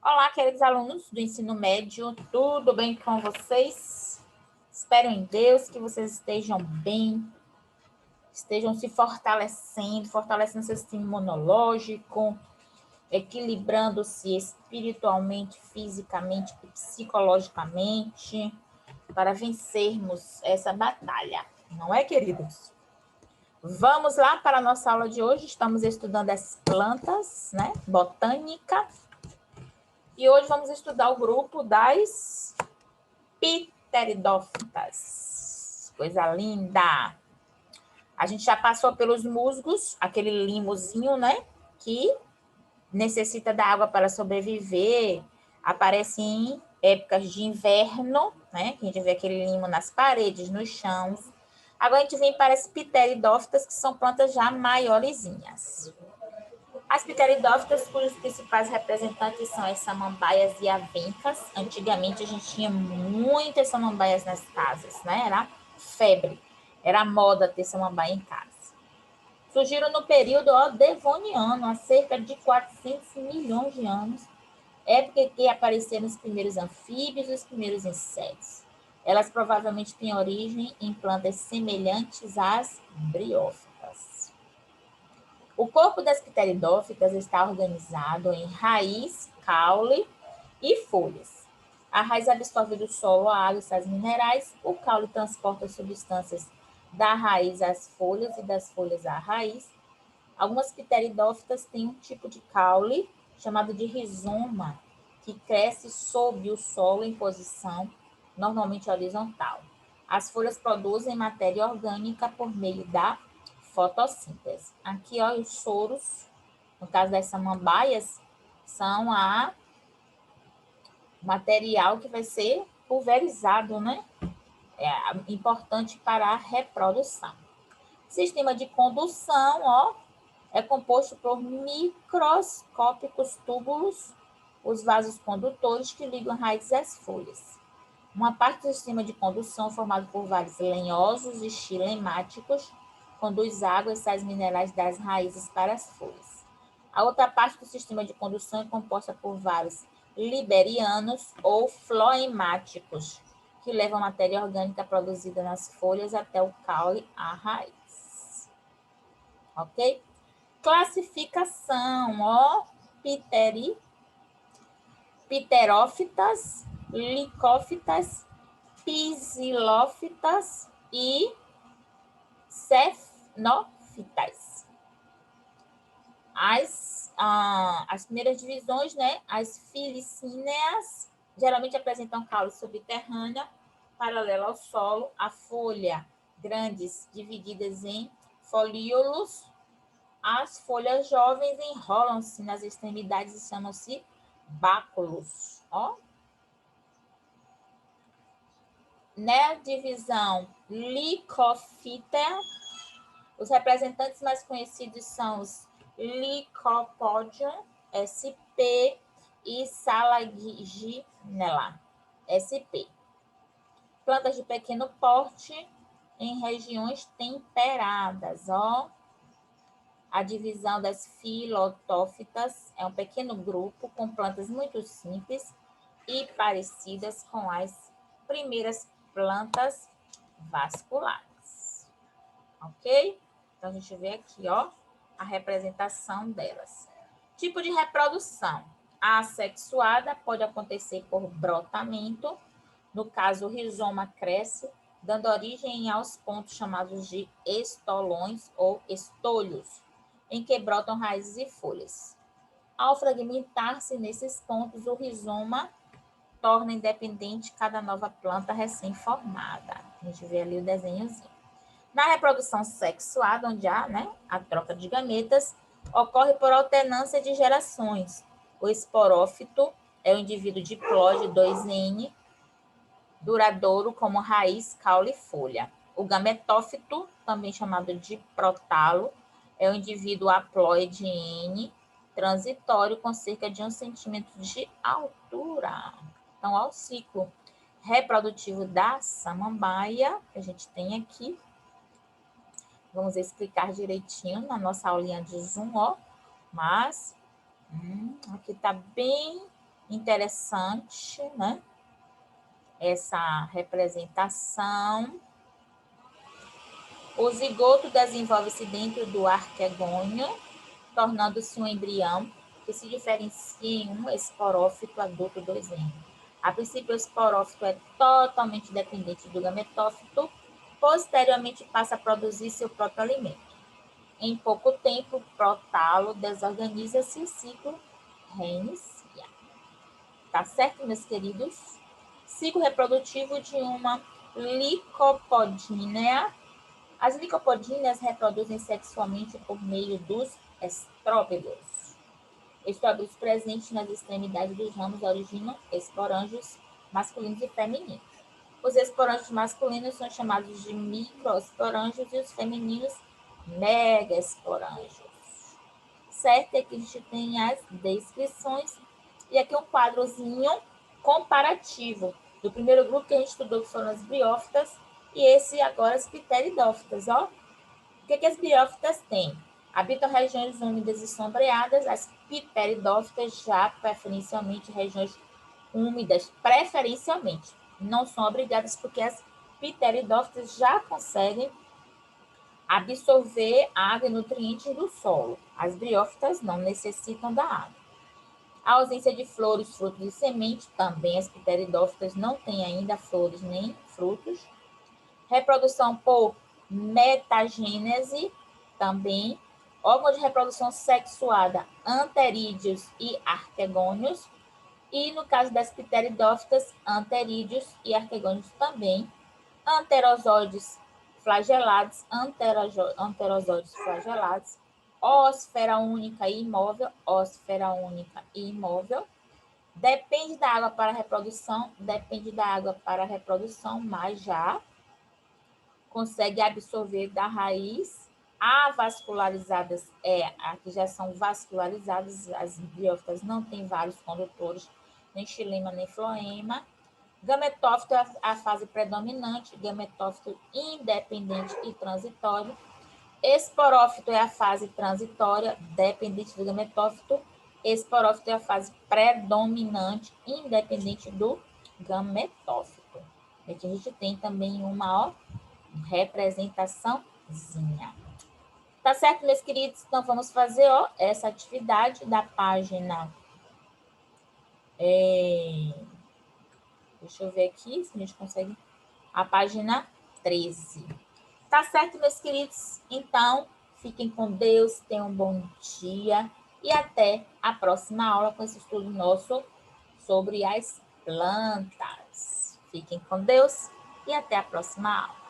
Olá, queridos alunos do ensino médio, tudo bem com vocês? Espero em Deus que vocês estejam bem, estejam se fortalecendo seu sistema imunológico, equilibrando-se espiritualmente, fisicamente e psicologicamente, para vencermos essa batalha, não é, queridos? Vamos lá para a nossa aula de hoje, estamos estudando as plantas, né? Botânica. E hoje vamos estudar o grupo das pteridófitas. Coisa linda! A gente já passou pelos musgos, aquele limozinho, né? Que necessita da água para sobreviver. Aparece em épocas de inverno, né? A gente vê aquele limo nas paredes, nos chãos. Agora a gente vem para as pteridófitas, que são plantas já maiorzinhas. As pteridófitas, cujos principais representantes são as samambaias e avencas. Antigamente a gente tinha muitas samambaias nas casas, né? Era febre, era moda ter samambaia em casa. Surgiram no período devoniano, há cerca de 400 milhões de anos, época que apareceram os primeiros anfíbios e os primeiros insetos. Elas provavelmente têm origem em plantas semelhantes às briófitas. O corpo das pteridófitas está organizado em raiz, caule e folhas. A raiz absorve do solo a água e sais minerais, o caule transporta as substâncias da raiz às folhas e das folhas à raiz. Algumas pteridófitas têm um tipo de caule chamado de rizoma, que cresce sob o solo em posição normalmente horizontal. As folhas produzem matéria orgânica por meio da fotossíntese. Aqui, ó, os soros, no caso das samambaias, são a material que vai ser pulverizado, né? É importante para a reprodução. Sistema de condução, ó, é composto por microscópicos túbulos, os vasos condutores que ligam raízes às folhas. Uma parte do sistema de condução, formado por vasos lenhosos e xilemáticos, conduz água e sais minerais das raízes para as folhas. A outra parte do sistema de condução é composta por vasos liberianos ou floemáticos, que levam matéria orgânica produzida nas folhas até o caule, a raiz. Ok? Classificação, ó, pterófitas, licófitas, pisilófitas e cefnófitas. As primeiras divisões, né? As filicíneas geralmente apresentam caule subterrânea, paralela ao solo, a folha grandes, divididas em folíolos. As folhas jovens enrolam-se nas extremidades e chamam-se báculos. Ó. Na divisão licofita, os representantes mais conhecidos são os Lycopodium sp e Salaginella sp. Plantas de pequeno porte em regiões temperadas, ó. A divisão das filotófitas é um pequeno grupo com plantas muito simples e parecidas com as primeiras plantas vasculares. Ok? Então, a gente vê aqui, ó, a representação delas. Tipo de reprodução. A assexuada pode acontecer por brotamento. No caso, o rizoma cresce, dando origem aos pontos chamados de estolões ou estolhos, em que brotam raízes e folhas. Ao fragmentar-se nesses pontos, o rizoma torna independente cada nova planta recém-formada. A gente vê ali o desenhozinho. Na reprodução sexuada, onde há, né, a troca de gametas, ocorre por alternância de gerações. O esporófito é o indivíduo diploide 2N, duradouro como raiz, caule e folha. O gametófito, também chamado de protalo, é o indivíduo haploide N, transitório com cerca de 1 centímetro de altura. Então, ao ciclo reprodutivo da samambaia, que a gente tem aqui, vamos explicar direitinho na nossa aulinha de Zoom, ó. Mas aqui tá bem Interessante, né? Essa representação. O zigoto desenvolve-se dentro do arquegônio, tornando-se um embrião que se diferencia em um esporófito adulto do exêmio. A princípio, o esporófito é totalmente dependente do gametófito, posteriormente passa a produzir seu próprio alimento. Em pouco tempo, o protalo desorganiza-se e o ciclo reinicia. Tá certo, meus queridos? Ciclo reprodutivo de uma licopodínea. As licopodíneas reproduzem sexualmente por meio dos estróbilos. Estróbilos presentes nas extremidades dos ramos originam esporângios masculinos e femininos. Os esporângios masculinos são chamados de microesporângios e os femininos megaesporângios. Certo? E aqui a gente tem as descrições e aqui um quadrozinho comparativo do primeiro grupo que a gente estudou, que foram as briófitas, e esse agora as pteridófitas, ó. O que as briófitas têm? Habitam regiões úmidas e sombreadas, as pteridófitas já preferencialmente regiões úmidas, preferencialmente. Não são obrigadas porque as pteridófitas já conseguem absorver água e nutrientes do solo. As briófitas não necessitam da água. A ausência de flores, frutos e sementes, também as pteridófitas não têm ainda flores nem frutos. Reprodução por metagênese, também. Órgão de reprodução sexuada, anterídeos e arquegônios. E no caso das pteridófitas, anterídeos e arquegônios também. Anterozoides flagelados, anterozoides flagelados. Ósfera única e imóvel, ósfera única e imóvel. Depende da água para a reprodução, mas já consegue absorver da raiz. Avascularizadas aqui já são vascularizadas, as briófitas não têm vários condutores, nem xilema, nem floema. Gametófito é a fase predominante, gametófito independente e transitório. Esporófito é a fase transitória, dependente do gametófito. Esporófito é a fase predominante, independente do gametófito. Aqui a gente tem também uma representaçãozinha. Tá certo, meus queridos? Então, vamos fazer essa atividade da página. Deixa eu ver aqui se a gente consegue. A página 13. Tá certo, meus queridos? Então, fiquem com Deus, tenham um bom dia e até a próxima aula com esse estudo nosso sobre as plantas. Fiquem com Deus e até a próxima aula.